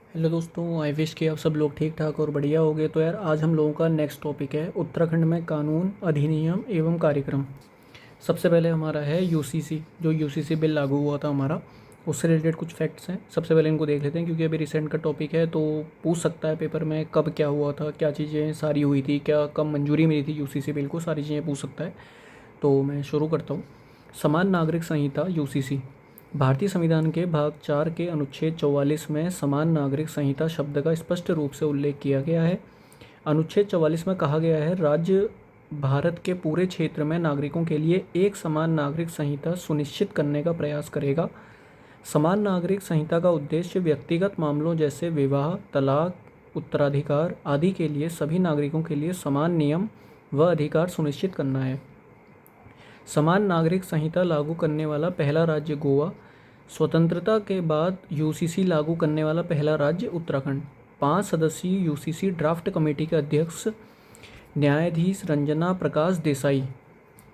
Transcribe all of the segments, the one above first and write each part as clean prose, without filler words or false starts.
Hello दोस्तों, I wish कि आप सब लोग ठीक ठाक और बढ़िया होंगे। तो यार आज हम लोगों का नेक्स्ट टॉपिक है उत्तराखंड में कानून, अधिनियम एवं कार्यक्रम। सबसे पहले हमारा है यूसीसी। जो यूसीसी बिल लागू हुआ था हमारा, उससे रिलेटेड कुछ फैक्ट्स हैं। सबसे पहले इनको देख लेते हैं क्योंकि अभी रिसेंट का टॉपिक है, तो पूछ सकता है पेपर में कब क्या हुआ था, क्या चीज़ें सारी हुई थी, क्या कब मंजूरी मिली थी यूसीसी बिल को, सारी चीज़ें पूछ सकता है। तो मैं शुरू करता हूँ। समान नागरिक संहिता यूसीसी भारतीय संविधान के भाग 4 के अनुच्छेद 44 में समान नागरिक संहिता शब्द का स्पष्ट रूप से उल्लेख किया गया है। अनुच्छेद 44 में कहा गया है, राज्य भारत के पूरे क्षेत्र में नागरिकों के लिए एक समान नागरिक संहिता सुनिश्चित करने का प्रयास करेगा। समान नागरिक संहिता का उद्देश्य व्यक्तिगत मामलों जैसे विवाह, तलाक, उत्तराधिकार आदि के लिए सभी नागरिकों के लिए समान नियम व अधिकार सुनिश्चित करना है। समान नागरिक संहिता लागू करने वाला पहला राज्य गोवा। स्वतंत्रता के बाद यूसीसी लागू करने वाला पहला राज्य उत्तराखंड। 5 सदस्यीय यूसीसी ड्राफ्ट कमेटी के अध्यक्ष न्यायाधीश रंजना प्रकाश देसाई।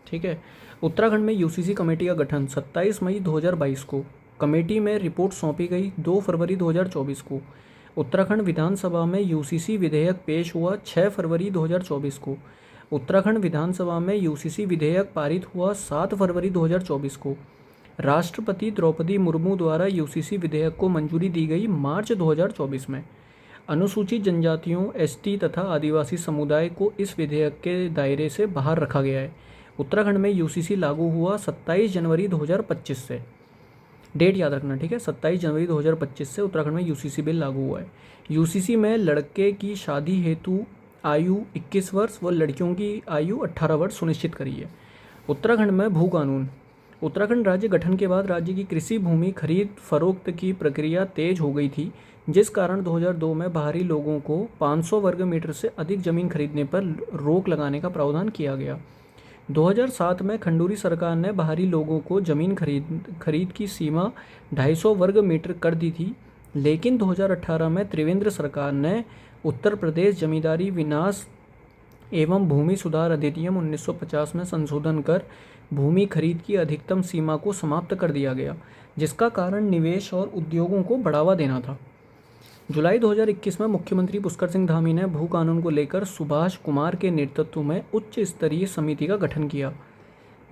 ठीक है। उत्तराखंड में यूसीसी कमेटी का गठन 27 मई 2022 को। कमेटी में रिपोर्ट सौंपी गई 2 फरवरी 2024 को। उत्तराखंड विधानसभा में यूसीसी विधेयक पेश हुआ 6 फरवरी 2024 को। उत्तराखंड विधानसभा में यूसीसी विधेयक पारित हुआ 7 फरवरी 2024 को। राष्ट्रपति द्रौपदी मुर्मू द्वारा यूसीसी विधेयक को मंजूरी दी गई मार्च 2024 में। अनुसूचित जनजातियों, एसटी तथा आदिवासी समुदाय को इस विधेयक के दायरे से बाहर रखा गया है। उत्तराखंड में यूसीसी लागू हुआ 27 जनवरी 2025 से। डेट याद रखना, ठीक है। 27 जनवरी 2025 से उत्तराखंड में यूसीसी बिल लागू हुआ है। यूसीसी में लड़के की शादी हेतु आयु 21 वर्ष व लड़कियों की आयु 18 वर्ष सुनिश्चित करी है। उत्तराखंड में भू कानून। उत्तराखंड राज्य गठन के बाद राज्य की कृषि भूमि खरीद फरोख्त की प्रक्रिया तेज हो गई थी, जिस कारण 2002 में बाहरी लोगों को 500 वर्ग मीटर से अधिक जमीन खरीदने पर रोक लगाने का प्रावधान किया गया। 2007 में खंडूरी सरकार ने बाहरी लोगों को जमीन खरीद की सीमा 250 वर्ग मीटर कर दी थी, लेकिन 2018 में त्रिवेंद्र सरकार ने उत्तर प्रदेश जमींदारी विनाश एवं भूमि सुधार अधिनियम 1950 में संशोधन कर भूमि खरीद की अधिकतम सीमा को समाप्त कर दिया गया, जिसका कारण निवेश और उद्योगों को बढ़ावा देना था। जुलाई 2021 में मुख्यमंत्री पुष्कर सिंह धामी ने भू कानून को लेकर सुभाष कुमार के नेतृत्व में उच्च स्तरीय समिति का गठन किया।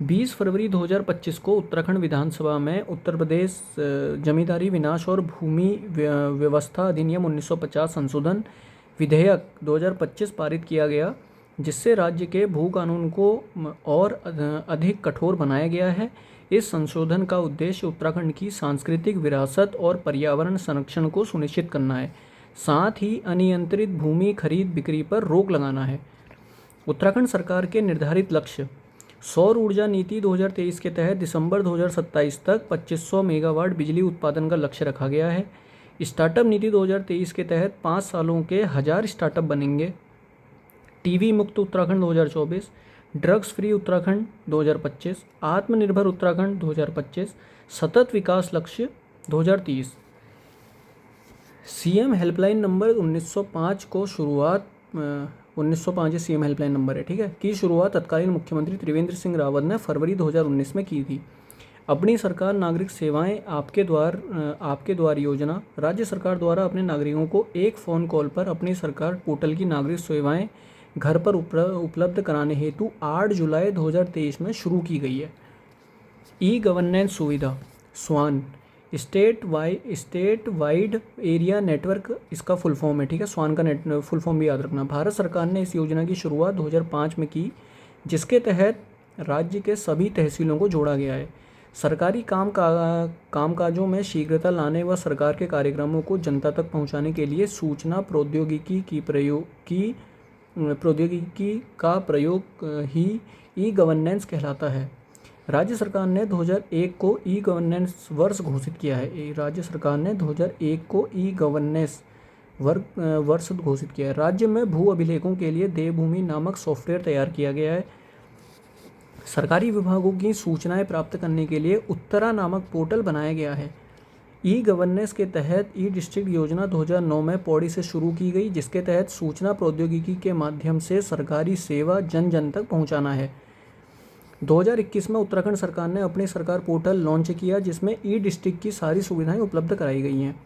20 फरवरी 2025 को उत्तराखंड विधानसभा में उत्तर प्रदेश जमींदारी विनाश और भूमि व्यवस्था अधिनियम 1950 संशोधन विधेयक 2025 पारित किया गया, जिससे राज्य के भू कानून को और अधिक कठोर बनाया गया है। इस संशोधन का उद्देश्य उत्तराखंड की सांस्कृतिक विरासत और पर्यावरण संरक्षण को सुनिश्चित करना है, साथ ही अनियंत्रित भूमि खरीद बिक्री पर रोक लगाना है। उत्तराखंड सरकार के निर्धारित लक्ष्य। सौर ऊर्जा नीति 2023 के तहत दिसंबर 2027 तक 2500 मेगावाट बिजली उत्पादन का लक्ष्य रखा गया है। स्टार्टअप नीति 2023 के तहत 5 सालों के 1000 स्टार्टअप बनेंगे। टीबी मुक्त उत्तराखंड 2024, ड्रग्स फ्री उत्तराखंड 2025, आत्मनिर्भर उत्तराखंड 2025, सतत विकास लक्ष्य 2030। सीएम हेल्पलाइन नंबर 1905 को शुरुआत 1905 सीएम हेल्पलाइन नंबर है, ठीक है, की शुरुआत तत्कालीन मुख्यमंत्री त्रिवेंद्र सिंह रावत ने फरवरी 2019 में की थी। अपनी सरकार नागरिक सेवाएं आपके द्वार योजना। राज्य सरकार द्वारा अपने नागरिकों को एक फ़ोन कॉल पर अपनी सरकार पोर्टल की नागरिक सेवाएं घर पर उपलब्ध कराने हेतु 8 जुलाई 2023 में शुरू की गई है। ई गवर्नेंस सुविधा स्वान स्टेट वाइड एरिया नेटवर्क इसका फुल फॉर्म है, ठीक है। स्वान का फुल फॉर्म भी याद रखना। भारत सरकार ने इस योजना की शुरुआत 2005 में की, जिसके तहत राज्य के सभी तहसीलों को जोड़ा गया है। सरकारी कामकाजों में शीघ्रता लाने व सरकार के कार्यक्रमों को जनता तक पहुंचाने के लिए सूचना प्रौद्योगिकी का प्रयोग ही ई गवर्नेंस कहलाता है। राज्य सरकार ने 2001 को ई गवर्नेंस वर्ष घोषित किया है। राज्य सरकार ने 2001 को ई गवर्नेंस वर्ष घोषित किया है। राज्य में भू अभिलेखों के लिए देवभूमि नामक सॉफ्टवेयर तैयार किया गया है। सरकारी विभागों की सूचनाएं प्राप्त करने के लिए उत्तरा नामक पोर्टल बनाया गया है। ई गवर्नेंस के तहत ई डिस्ट्रिक्ट योजना 2009 में पौड़ी से शुरू की गई, जिसके तहत सूचना प्रौद्योगिकी के माध्यम से सरकारी सेवा जन जन तक पहुंचाना है। 2021 में उत्तराखंड सरकार ने अपनी सरकार पोर्टल लॉन्च किया, जिसमें ई डिस्ट्रिक्ट की सारी सुविधाएं उपलब्ध कराई गई हैं।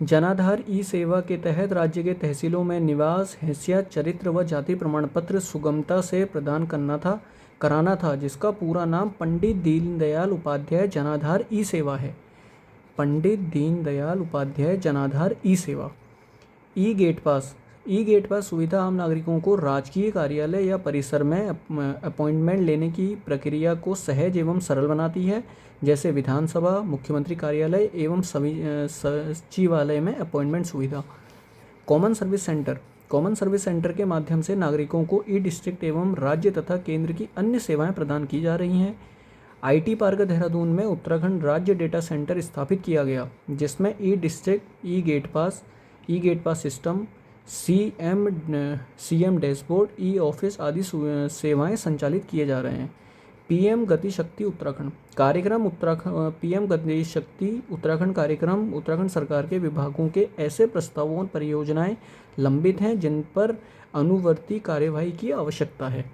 जनाधार ई सेवा के तहत राज्य के तहसीलों में निवास, हैसियत, चरित्र व जाति प्रमाण पत्र सुगमता से प्रदान कराना था, जिसका पूरा नाम पंडित दीनदयाल उपाध्याय जनाधार ई सेवा है। पंडित दीनदयाल उपाध्याय जनाधार ई सेवा। ई गेट पास सुविधा आम नागरिकों को राजकीय कार्यालय या परिसर में अपॉइंटमेंट लेने की प्रक्रिया को सहज एवं सरल बनाती है, जैसे विधानसभा, मुख्यमंत्री कार्यालय एवं सचिवालय में अपॉइंटमेंट सुविधा। कॉमन सर्विस सेंटर के माध्यम से नागरिकों को ई डिस्ट्रिक्ट एवं राज्य तथा केंद्र की अन्य सेवाएं प्रदान की जा रही हैं। IT पार्क देहरादून में उत्तराखंड राज्य डेटा सेंटर स्थापित किया गया, जिसमें e district, e gate pass system, CM dashboard, e office आदि सेवाएं संचालित किए जा रहे हैं। PM गति शक्ति उत्तराखंड कार्यक्रम PM गति शक्ति उत्तराखंड कार्यक्रम उत्तराखंड सरकार के विभागों के ऐसे प्रस्तावों और परियोजनाएं लंबित हैं जिन पर अनुवर्ती कार्यवाही की आवश्यकता है।